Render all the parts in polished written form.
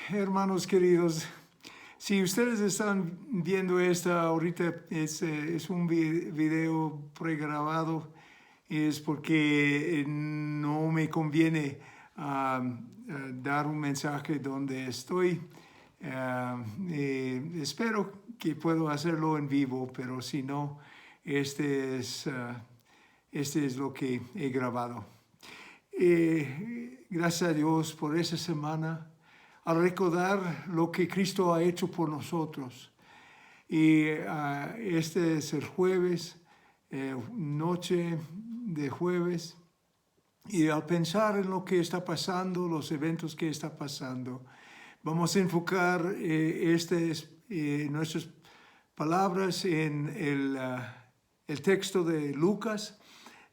Hermanos queridos, si ustedes están viendo esta ahorita, es un video pregrabado, es porque no me conviene dar un mensaje donde estoy. Espero que puedo hacerlo en vivo, pero si no, este es lo que he grabado. Gracias a Dios por esa semana, al recordar lo que Cristo ha hecho por nosotros. Y este es el jueves, noche de jueves, y al pensar en lo que está pasando, los eventos que está pasando, vamos a enfocar nuestras palabras en el texto de Lucas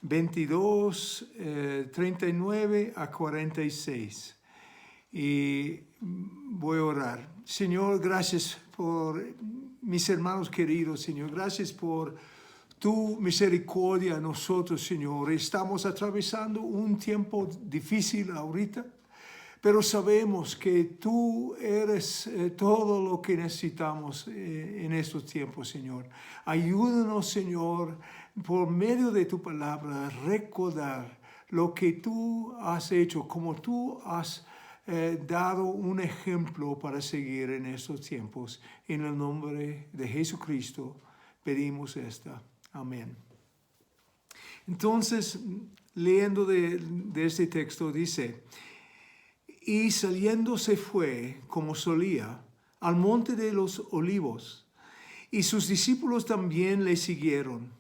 22, 39 a 46. Y voy a orar. Señor, gracias por mis hermanos queridos, Señor. Gracias por tu misericordia a nosotros, Señor. Estamos atravesando un tiempo difícil ahorita, pero sabemos que tú eres todo lo que necesitamos en estos tiempos, Señor. Ayúdanos, Señor, por medio de tu palabra, a recordar lo que tú has hecho, como tú has dado un ejemplo para seguir en estos tiempos. En el nombre de Jesucristo pedimos esta. Amén. Entonces, leyendo de este texto, dice: y saliendo se fue, como solía, al monte de los olivos, y sus discípulos también le siguieron.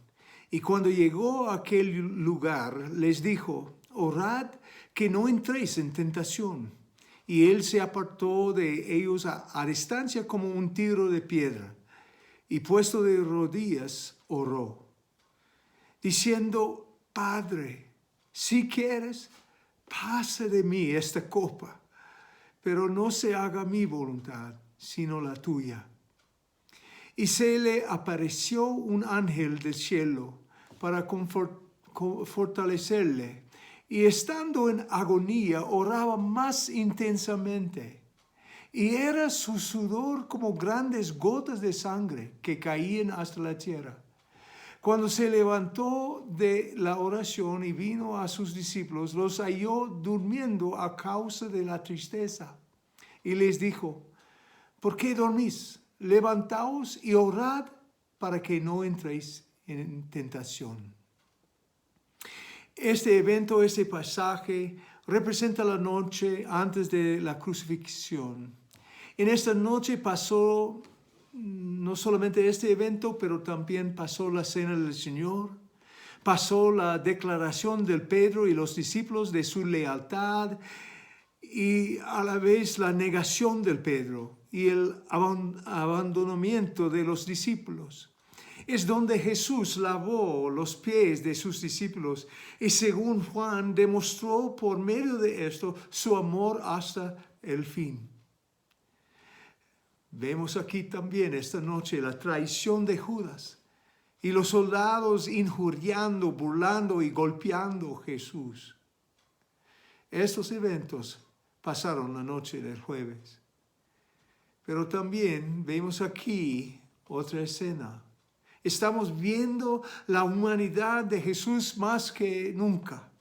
Y cuando llegó a aquel lugar, les dijo: orad que no entréis en tentación. Y él se apartó de ellos a distancia como un tiro de piedra, y puesto de rodillas, oró, diciendo: Padre, si quieres, pase de mí esta copa, pero no se haga mi voluntad, sino la tuya. Y se le apareció un ángel del cielo para fortalecerle, y estando en agonía, oraba más intensamente. Y era su sudor como grandes gotas de sangre que caían hasta la tierra. Cuando se levantó de la oración y vino a sus discípulos, los halló durmiendo a causa de la tristeza. Y les dijo: ¿por qué dormís? Levantaos y orad para que no entréis en tentación. Este evento, este pasaje, representa la noche antes de la crucifixión. En esta noche pasó no solamente este evento, pero también pasó la cena del Señor, pasó la declaración del Pedro y los discípulos de su lealtad, y a la vez la negación del Pedro y el abandonamiento de los discípulos. Es donde Jesús lavó los pies de sus discípulos y, según Juan, demostró por medio de esto su amor hasta el fin. Vemos aquí también esta noche la traición de Judas y los soldados injuriando, burlando y golpeando a Jesús. Estos eventos pasaron la noche del jueves. Pero también vemos aquí otra escena. Estamos viendo la humanidad de Jesús más que nunca.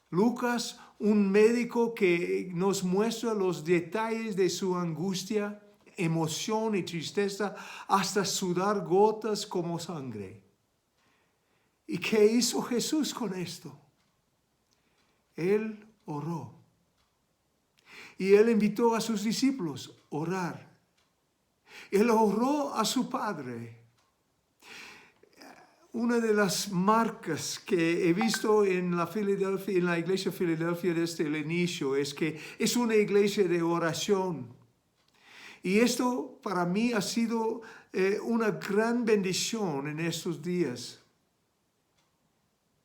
Lucas, un médico que nos muestra los detalles de su angustia, emoción y tristeza, hasta sudar gotas como sangre. ¿Y qué hizo Jesús con esto? Él oró. Y él invitó a sus discípulos a orar. Él oró a su Padre. Una de las marcas que he visto en la iglesia de Filadelfia desde el inicio es que es una iglesia de oración. Y esto para mí ha sido una gran bendición en estos días.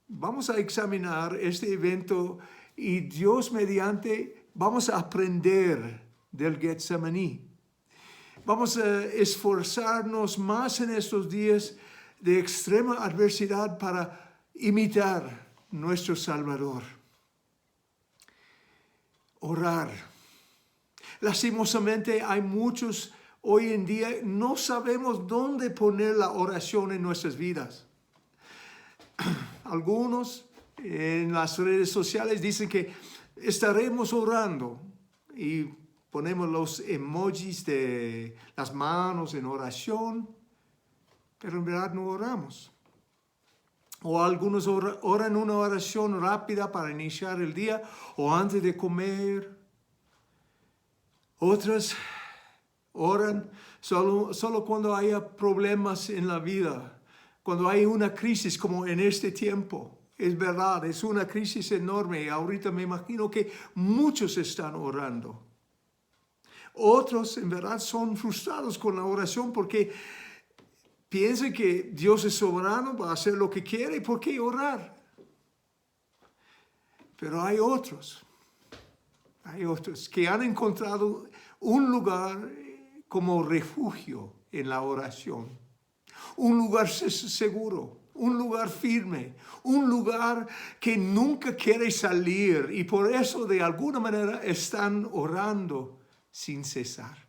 Vamos a examinar este evento y Dios mediante vamos a aprender del Getsemaní. Vamos a esforzarnos más en estos días de extrema adversidad para imitar nuestro Salvador. Orar. Lastimosamente hay muchos hoy en día, no sabemos dónde poner la oración en nuestras vidas. Algunos en las redes sociales dicen que estaremos orando y ponemos los emojis de las manos en oración, pero en verdad no oramos. O algunos oran una oración rápida para iniciar el día o antes de comer. Otras oran solo cuando haya problemas en la vida, cuando hay una crisis como en este tiempo. Es verdad, es una crisis enorme y ahorita me imagino que muchos están orando. Otros en verdad son frustrados con la oración porque piensan que Dios es soberano, va a hacer lo que quiere y ¿por qué orar? Pero hay otros que han encontrado un lugar como refugio en la oración, un lugar seguro, un lugar firme, un lugar que nunca quiere salir y por eso de alguna manera están orando sin cesar.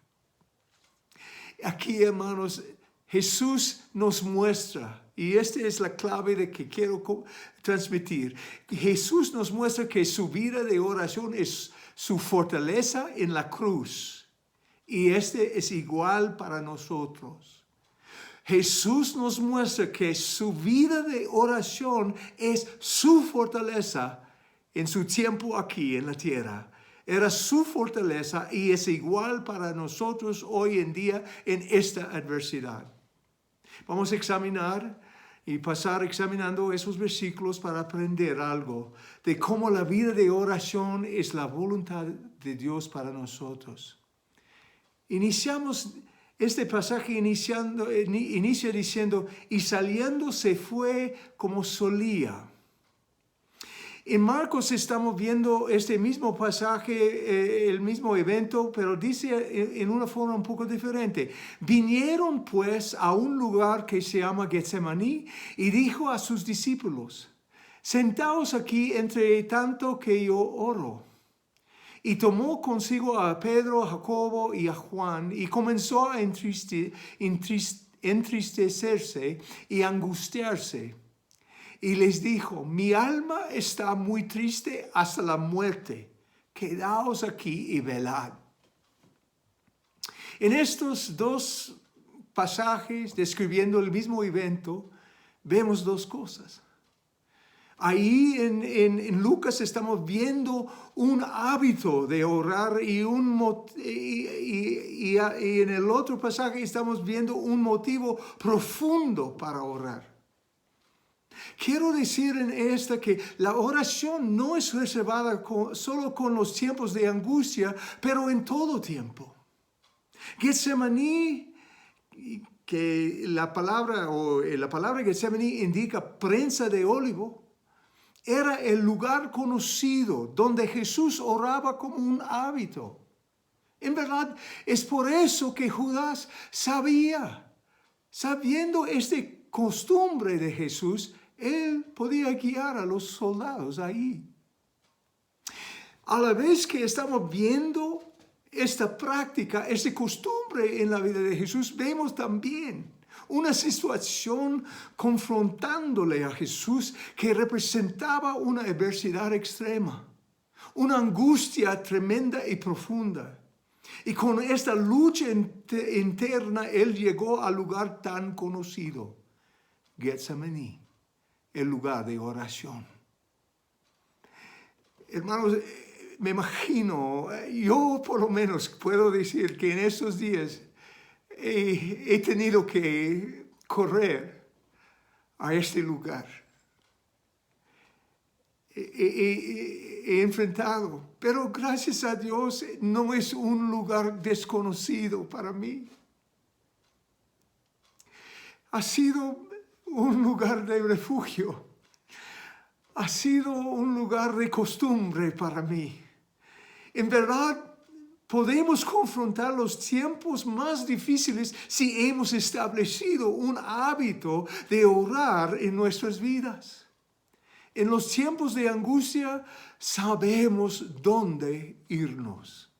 Aquí, hermanos, Jesús nos muestra, y esta es la clave de que quiero transmitir. Jesús nos muestra que su vida de oración es su fortaleza en la cruz. Y este es igual para nosotros. Jesús nos muestra que su vida de oración es su fortaleza en su tiempo aquí en la tierra. Era su fortaleza y es igual para nosotros hoy en día en esta adversidad. Vamos a examinar y pasar examinando esos versículos para aprender algo de cómo la vida de oración es la voluntad de Dios para nosotros. Iniciamos este pasaje inicia diciendo, y saliendo se fue como solía. En Marcos estamos viendo este mismo pasaje, el mismo evento, pero dice en una forma un poco diferente. Vinieron pues a un lugar que se llama Getsemaní y dijo a sus discípulos, sentaos aquí entre tanto que yo oro. Y tomó consigo a Pedro, a Jacobo y a Juan y comenzó a entristecerse y angustiarse. Y les dijo, mi alma está muy triste hasta la muerte. Quedaos aquí y velad. En estos dos pasajes describiendo el mismo evento, vemos dos cosas. Ahí en Lucas estamos viendo un hábito de orar y en el otro pasaje estamos viendo un motivo profundo para orar. Quiero decir en esta que la oración no es reservada solo con los tiempos de angustia, pero en todo tiempo. Getsemaní, que la palabra Getsemaní indica prensa de olivo, era el lugar conocido donde Jesús oraba como un hábito. En verdad, es por eso que Judas sabiendo esta costumbre de Jesús, él podía guiar a los soldados ahí. A la vez que estamos viendo esta práctica, esta costumbre en la vida de Jesús, vemos también una situación confrontándole a Jesús que representaba una adversidad extrema, una angustia tremenda y profunda. Y con esta lucha interna, él llegó al lugar tan conocido, Getsemaní, el lugar de oración. Hermanos, me imagino, yo por lo menos puedo decir que en estos días he tenido que correr a este lugar. He enfrentado, pero gracias a Dios no es un lugar desconocido para mí. Ha sido un lugar de refugio. Ha sido un lugar de costumbre para mí. En verdad, podemos confrontar los tiempos más difíciles si hemos establecido un hábito de orar en nuestras vidas. En los tiempos de angustia sabemos dónde irnos.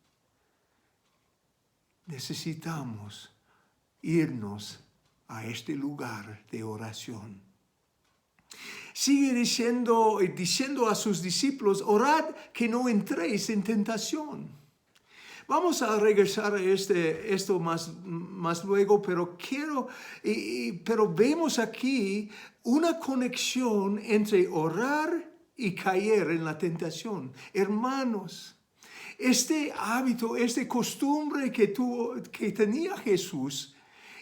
necesitamos irnos a este lugar de oración. Sigue diciendo a sus discípulos, orad que no entréis en tentación. Vamos a regresar a esto más luego, pero pero vemos aquí una conexión entre orar y caer en la tentación. Hermanos, este hábito, esta costumbre que tenía Jesús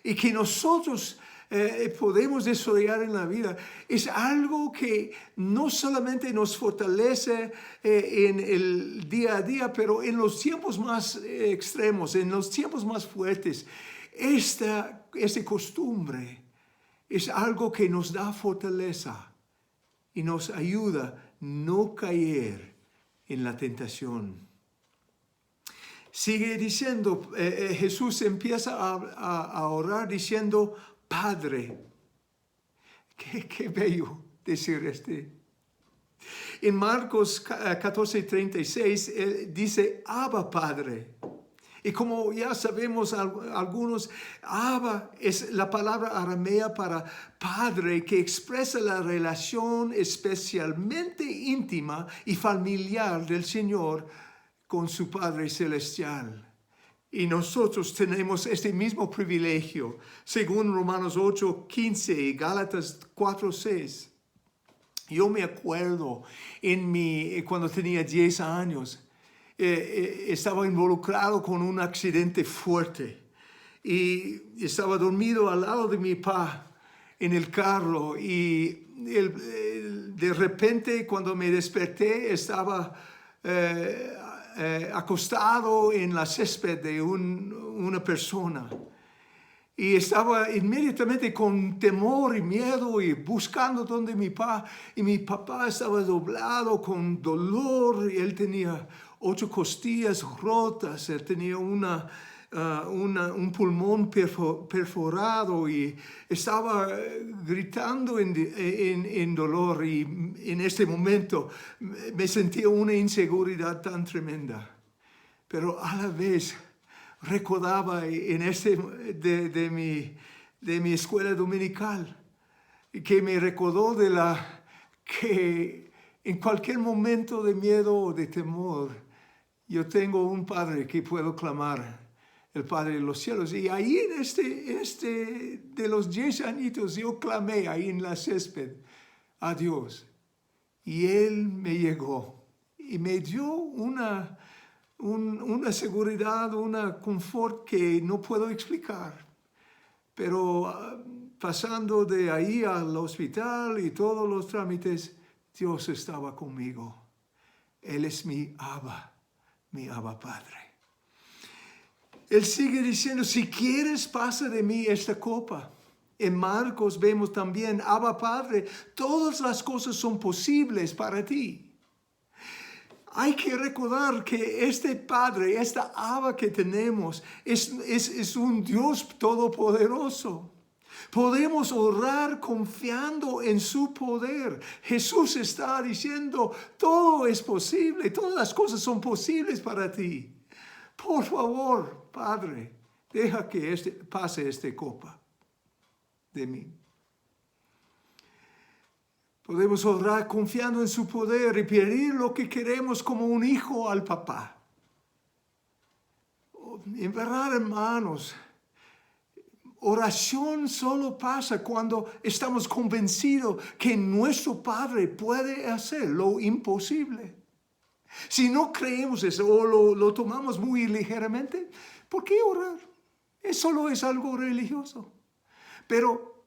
y que nosotros podemos desarrollar en la vida, es algo que no solamente nos fortalece en el día a día, pero en los tiempos más extremos, en los tiempos más fuertes. Esta costumbre es algo que nos da fortaleza y nos ayuda a no caer en la tentación. Sigue diciendo, Jesús empieza a orar diciendo, Padre. Qué bello decir En Marcos 14:36, él dice, Abba, Padre. Y como ya sabemos algunos, Abba es la palabra aramea para padre que expresa la relación especialmente íntima y familiar del Señor con su Padre Celestial. Y nosotros tenemos este mismo privilegio, según Romanos 8:15 y Gálatas 4:6. Yo me acuerdo cuando tenía 10 años, estaba involucrado con un accidente fuerte y estaba dormido al lado de mi papá en el carro y de repente cuando me desperté estaba acostado en la césped de una persona. Y estaba inmediatamente con temor y miedo y buscando donde mi papá. Y mi papá estaba doblado con dolor y él tenía 8 costillas rotas. Él tenía un pulmón perforado y estaba gritando en dolor. Y en ese momento me sentía una inseguridad tan tremenda. Pero a la vez recordaba de mi escuela dominical, que me recordó que en cualquier momento de miedo o de temor, yo tengo un Padre que puedo clamar, el Padre de los cielos. Y ahí de los 10 añitos, yo clamé ahí en la césped a Dios. Y Él me llegó y me dio una seguridad, una confort que no puedo explicar. Pero pasando de ahí al hospital y todos los trámites, Dios estaba conmigo. Él es mi Abba Padre. Él sigue diciendo, si quieres, pasa de mí esta copa. En Marcos vemos también, Abba Padre, todas las cosas son posibles para ti. Hay que recordar que este Padre, esta Abba que tenemos, es un Dios todopoderoso. Podemos orar confiando en su poder. Jesús está diciendo, todo es posible, todas las cosas son posibles para ti. Por favor, Padre, deja que pase esta copa de mí. Podemos orar confiando en su poder y pedir lo que queremos como un hijo al papá. En verdad, hermanos, oración solo pasa cuando estamos convencidos que nuestro Padre puede hacer lo imposible. Si no creemos eso o lo tomamos muy ligeramente, ¿por qué orar? Solo es algo religioso. Pero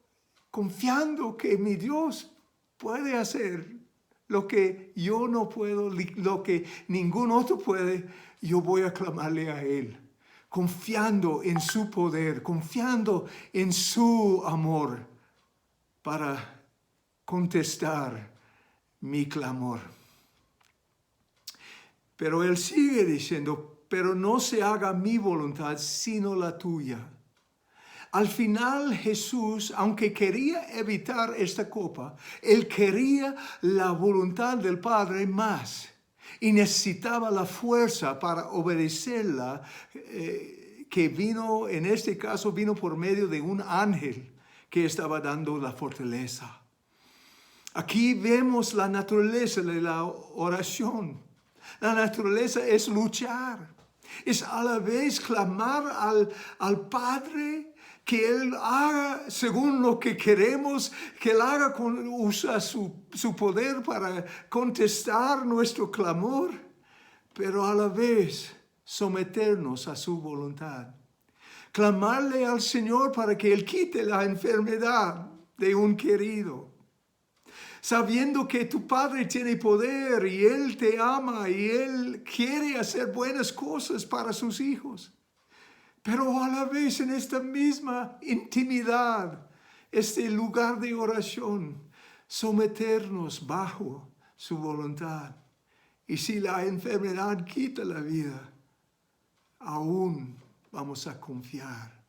confiando que mi Dios puede hacer lo que yo no puedo, lo que ningún otro puede, yo voy a clamarle a Él, confiando en su poder, confiando en su amor para contestar mi clamor. Pero Él sigue diciendo, pero no se haga mi voluntad, sino la tuya. Al final Jesús, aunque quería evitar esta copa, Él quería la voluntad del Padre más y necesitaba la fuerza para obedecerla que vino, en este caso vino por medio de un ángel que estaba dando la fortaleza. Aquí vemos la naturaleza de la oración. La naturaleza es luchar. Es a la vez clamar al Padre que Él haga según lo que queremos, que Él haga usa su poder para contestar nuestro clamor, pero a la vez someternos a su voluntad. Clamarle al Señor para que Él quite la enfermedad de un querido. Sabiendo que tu Padre tiene poder y Él te ama y Él quiere hacer buenas cosas para sus hijos. Pero a la vez en esta misma intimidad, este lugar de oración, someternos bajo su voluntad. Y si la enfermedad quita la vida, aún vamos a confiar.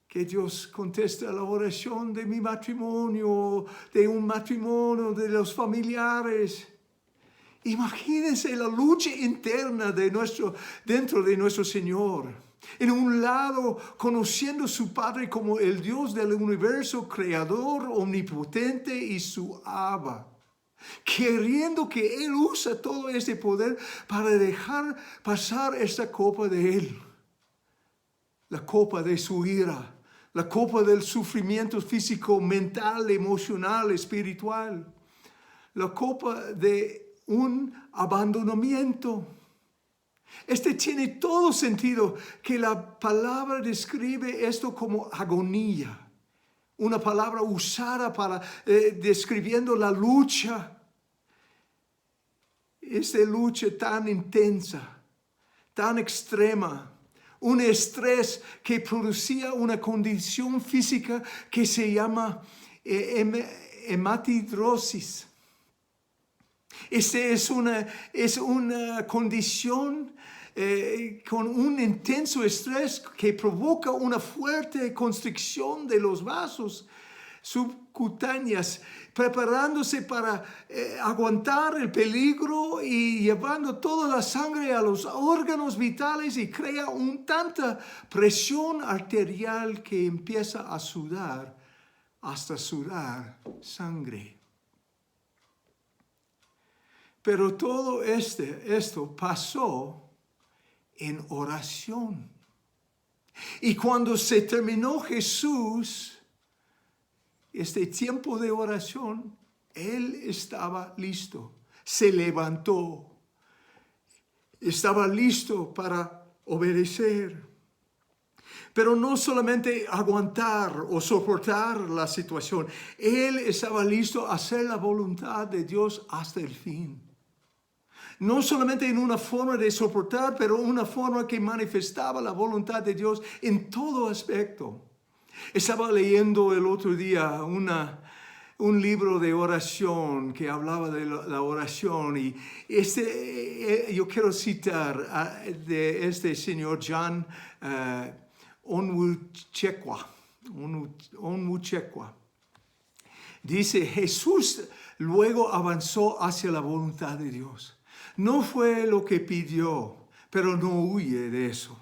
Que Dios conteste a la oración de mi matrimonio, de un matrimonio, de los familiares. Imagínense la lucha interna dentro de nuestro Señor. En un lado, conociendo a su Padre como el Dios del universo, creador, omnipotente y su Abba. Queriendo que Él use todo este poder para dejar pasar esta copa de Él. La copa de su ira. La copa del sufrimiento físico, mental, emocional, espiritual. La copa de un abandonamiento. Este tiene todo sentido, que la palabra describe esto como agonía. Una palabra usada para describiendo la lucha. Esta lucha tan intensa, tan extrema. Un estrés que producía una condición física que se llama hematidrosis. Esta es una condición con un intenso estrés que provoca una fuerte constricción de los vasos subcutáneas, preparándose para aguantar el peligro y llevando toda la sangre a los órganos vitales y crea tanta presión arterial que empieza a sudar hasta sudar sangre. Pero todo esto pasó en oración. Y cuando se terminó Jesús, este tiempo de oración, Él estaba listo, se levantó, estaba listo para obedecer. Pero no solamente aguantar o soportar la situación, Él estaba listo a hacer la voluntad de Dios hasta el fin. No solamente en una forma de soportar, pero una forma que manifestaba la voluntad de Dios en todo aspecto. Estaba leyendo el otro día un libro de oración que hablaba de la oración y yo quiero citar de este señor John Onwuchekwa. Dice, Jesús luego avanzó hacia la voluntad de Dios. No fue lo que pidió, pero no huye de eso.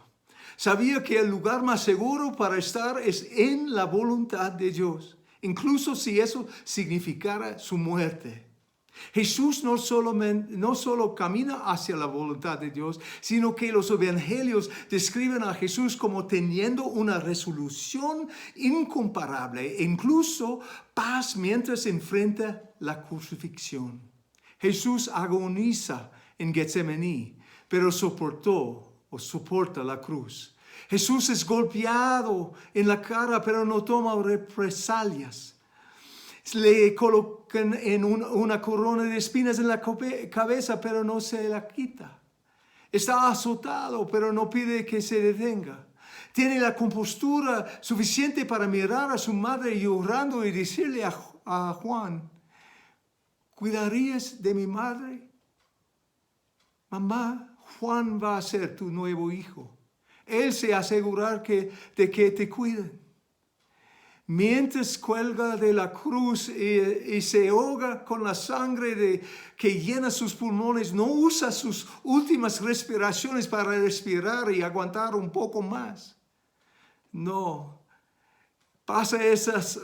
Sabía que el lugar más seguro para estar es en la voluntad de Dios, incluso si eso significara su muerte. Jesús no solo camina hacia la voluntad de Dios, sino que los evangelios describen a Jesús como teniendo una resolución incomparable e incluso paz mientras enfrenta la crucifixión. Jesús agoniza en Getsemaní, pero soporta la cruz. Jesús es golpeado en la cara, pero no toma represalias. Le colocan en una corona de espinas en la cabeza, pero no se la quita. Está azotado, pero no pide que se detenga. Tiene la compostura suficiente para mirar a su madre llorando y decirle a Juan, ¿cuidarías de mi madre? Mamá, Juan va a ser tu nuevo hijo. Él se asegurará de que te cuiden. mientras cuelga de la cruz y se ahoga con la sangre que llena sus pulmones, no usa sus últimas respiraciones para respirar y aguantar un poco más. No, pasa esas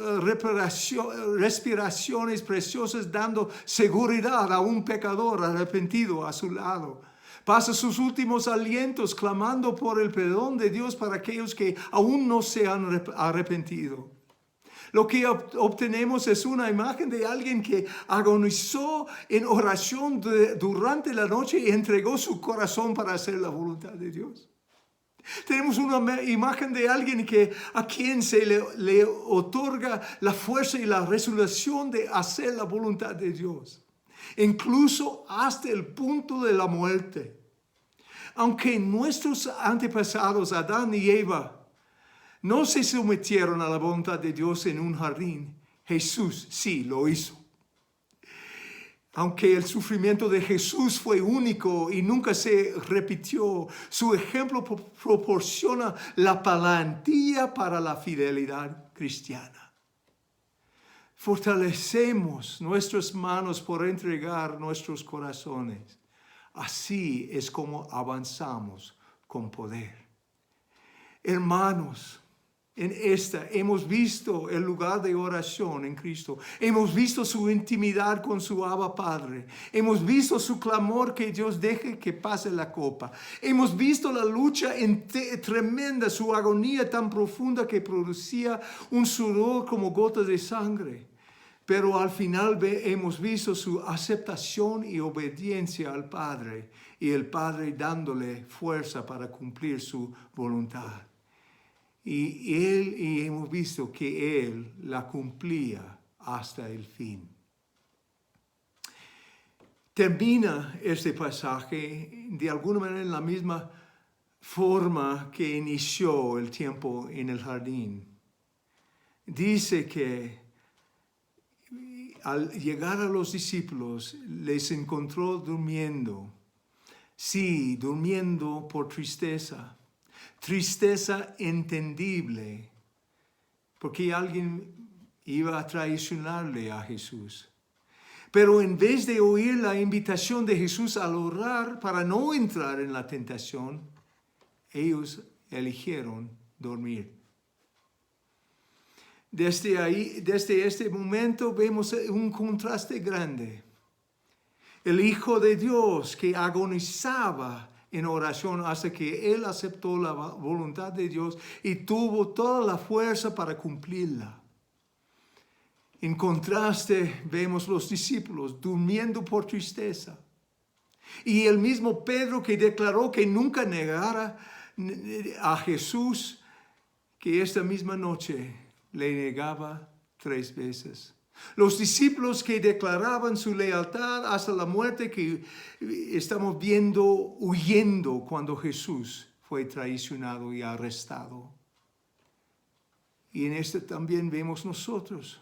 respiraciones preciosas dando seguridad a un pecador arrepentido a su lado. Pasa sus últimos alientos clamando por el perdón de Dios para aquellos que aún no se han arrepentido. Lo que obtenemos es una imagen de alguien que agonizó en oración durante la noche y entregó su corazón para hacer la voluntad de Dios. Tenemos una imagen de alguien a quien se le otorga la fuerza y la resolución de hacer la voluntad de Dios, incluso hasta el punto de la muerte. Aunque nuestros antepasados, Adán y Eva, no se sometieron a la voluntad de Dios en un jardín, Jesús sí lo hizo. Aunque el sufrimiento de Jesús fue único y nunca se repitió, su ejemplo proporciona la plantilla para la fidelidad cristiana. Fortalecemos nuestras manos por entregar nuestros corazones. Así es como avanzamos con poder. Hermanos, en esta hemos visto el lugar de oración en Cristo. Hemos visto su intimidad con su Abba Padre. Hemos visto su clamor que Dios deje que pase la copa. Hemos visto la lucha tremenda, su agonía tan profunda que producía un sudor como gotas de sangre. Pero al final hemos visto su aceptación y obediencia al Padre y el Padre dándole fuerza para cumplir su voluntad. Y hemos visto que Él la cumplía hasta el fin. Termina este pasaje de alguna manera en la misma forma que inició el tiempo en el jardín. Dice que al llegar a los discípulos les encontró durmiendo. Sí, durmiendo por tristeza. Tristeza entendible, porque alguien iba a traicionarle a Jesús. Pero en vez de oír la invitación de Jesús al orar para no entrar en la tentación, ellos eligieron dormir. Desde este momento vemos un contraste grande. El Hijo de Dios que agonizaba en oración hasta que Él aceptó la voluntad de Dios y tuvo toda la fuerza para cumplirla. En contraste, vemos los discípulos durmiendo por tristeza. Y el mismo Pedro que declaró que nunca negara a Jesús, que esta misma noche le negaba 3 veces. Los discípulos que declaraban su lealtad hasta la muerte, que estamos viendo huyendo cuando Jesús fue traicionado y arrestado. Y en esto también vemos nosotros,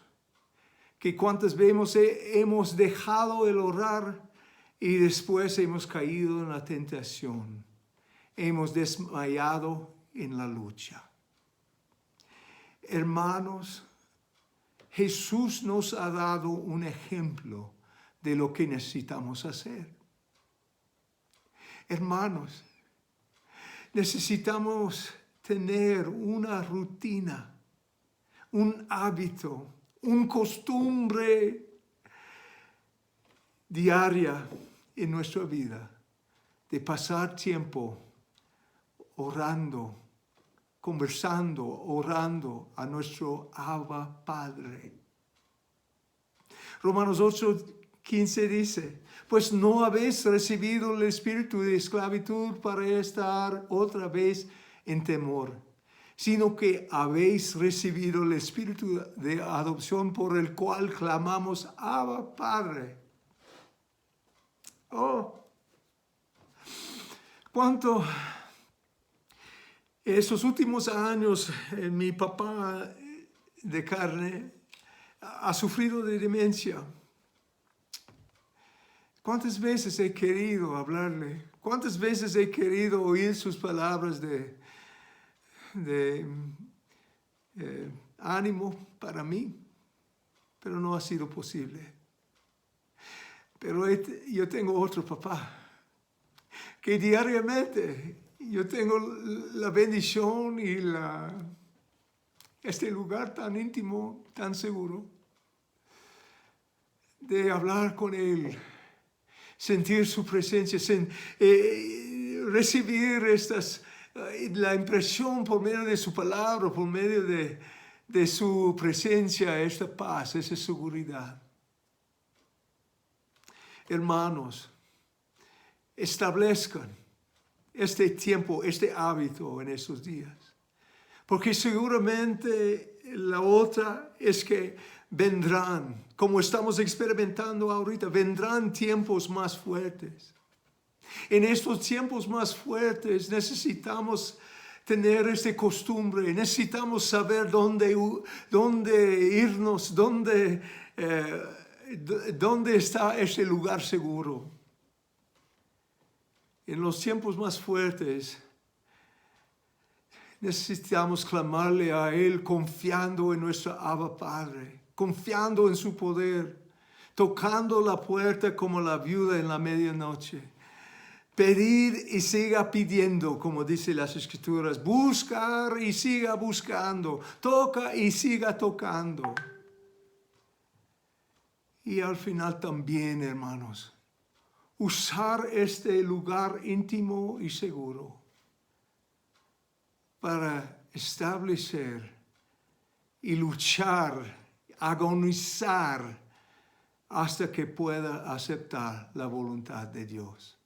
que cuántas veces hemos dejado el orar y después hemos caído en la tentación. Hemos desmayado en la lucha. Hermanos, Jesús nos ha dado un ejemplo de lo que necesitamos hacer. Hermanos, necesitamos tener una rutina, un hábito, una costumbre diaria en nuestra vida de pasar tiempo orando, conversando, orando a nuestro Abba Padre. Romanos 8:15 dice, pues no habéis recibido el espíritu de esclavitud para estar otra vez en temor, sino que habéis recibido el espíritu de adopción por el cual clamamos, Abba Padre. Oh, cuánto esos últimos años mi papá de carne ha sufrido de demencia. ¿Cuántas veces he querido hablarle? ¿Cuántas veces he querido oír sus palabras de ánimo para mí, pero no ha sido posible. Pero yo tengo otro papá, que diariamente yo tengo la bendición y este lugar tan íntimo, tan seguro, de hablar con Él, sentir su presencia, recibir la impresión por medio de su palabra, por medio de su presencia, esta paz, esa seguridad. Hermanos, establezcan este tiempo, este hábito en estos días. Porque seguramente la otra es que vendrán, como estamos experimentando ahorita, vendrán tiempos más fuertes. En estos tiempos más fuertes necesitamos tener esta costumbre, necesitamos saber dónde irnos, dónde está ese lugar seguro. En los tiempos más fuertes necesitamos clamarle a Él confiando en nuestro Abba Padre, confiando en su poder, tocando la puerta como la viuda en la medianoche. Pedir y siga pidiendo, como dice las Escrituras. Buscar y siga buscando. Toca y siga tocando. Y al final también, hermanos, usar este lugar íntimo y seguro para establecer y luchar, agonizar hasta que pueda aceptar la voluntad de Dios.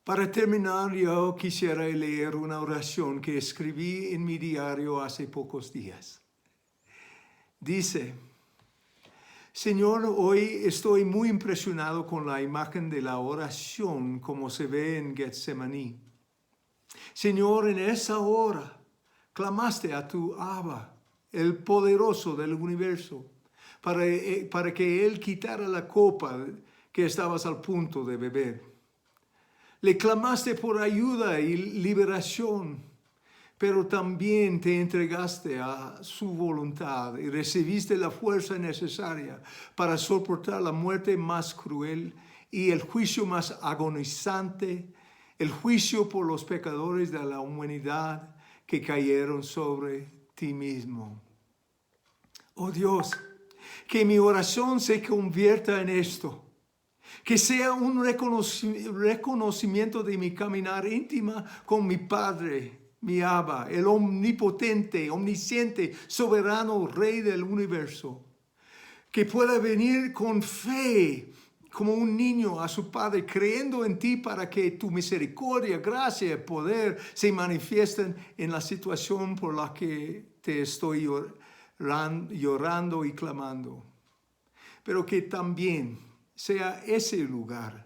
Para terminar, yo quisiera leer una oración que escribí en mi diario hace pocos días. Dice: Señor, hoy estoy muy impresionado con la imagen de la oración como se ve en Getsemaní. Señor, en esa hora clamaste a tu Abba, el poderoso del universo, para que Él quitara la copa que estabas al punto de beber. Le clamaste por ayuda y liberación, pero también te entregaste a su voluntad y recibiste la fuerza necesaria para soportar la muerte más cruel y el juicio más agonizante, el juicio por los pecadores de la humanidad que cayeron sobre ti mismo. Oh Dios, que mi oración se convierta en esto. Que sea un reconocimiento de mi caminar íntima con mi Padre, mi Abba, el omnipotente, omnisciente, soberano Rey del universo. Que pueda venir con fe como un niño a su Padre, creyendo en ti para que tu misericordia, gracia y poder se manifiesten en la situación por la que te estoy llorando y clamando. Pero que también sea ese lugar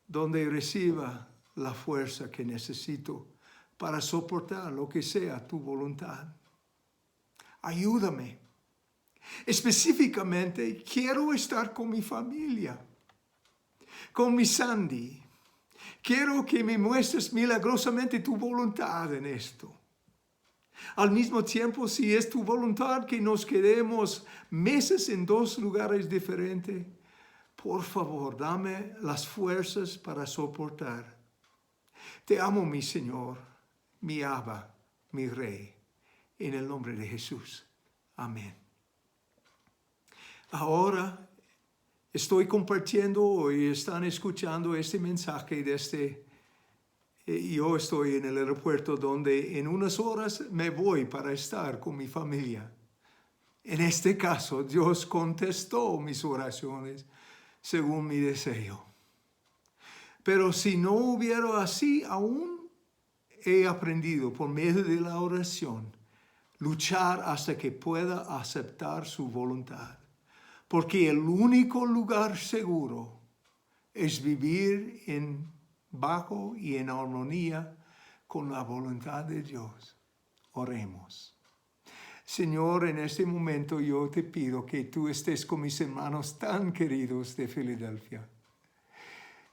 donde reciba la fuerza que necesito para soportar lo que sea tu voluntad. Ayúdame. Específicamente, quiero estar con mi familia, con mi Sandy. Quiero que me muestres milagrosamente tu voluntad en esto. Al mismo tiempo, si es tu voluntad que nos quedemos meses en dos lugares diferentes, por favor, dame las fuerzas para soportar. Te amo, mi Señor, mi Abba, mi Rey, en el nombre de Jesús. Amén. Ahora estoy compartiendo y están escuchando este mensaje yo estoy en el aeropuerto donde en unas horas me voy para estar con mi familia. En este caso, Dios contestó mis oraciones según mi deseo. Pero si no hubiera así, aún he aprendido por medio de la oración luchar hasta que pueda aceptar su voluntad. Porque el único lugar seguro es vivir bajo y en armonía con la voluntad de Dios. Oremos. Señor, en este momento yo te pido que tú estés con mis hermanos tan queridos de Filadelfia.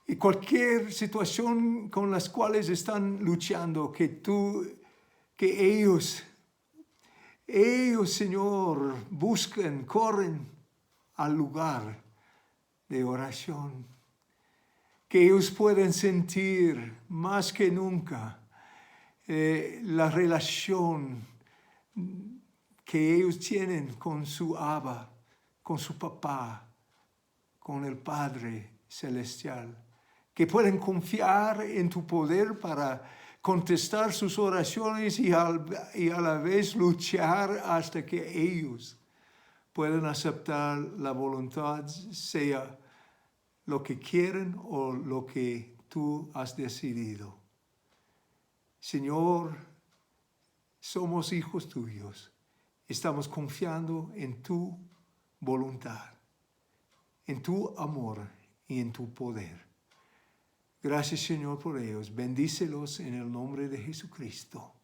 Y cualquier situación con las cuales están luchando, que tú que ellos, Señor, busquen, corren al lugar de oración. Que ellos puedan sentir más que nunca la relación que ellos tienen con su Abba, con su papá, con el Padre Celestial. Que pueden confiar en tu poder para contestar sus oraciones y a la vez luchar hasta que ellos puedan aceptar la voluntad, sea lo que quieren o lo que tú has decidido. Señor, somos hijos tuyos. Estamos confiando en tu voluntad, en tu amor y en tu poder. Gracias, Señor, por ellos. Bendícelos en el nombre de Jesucristo.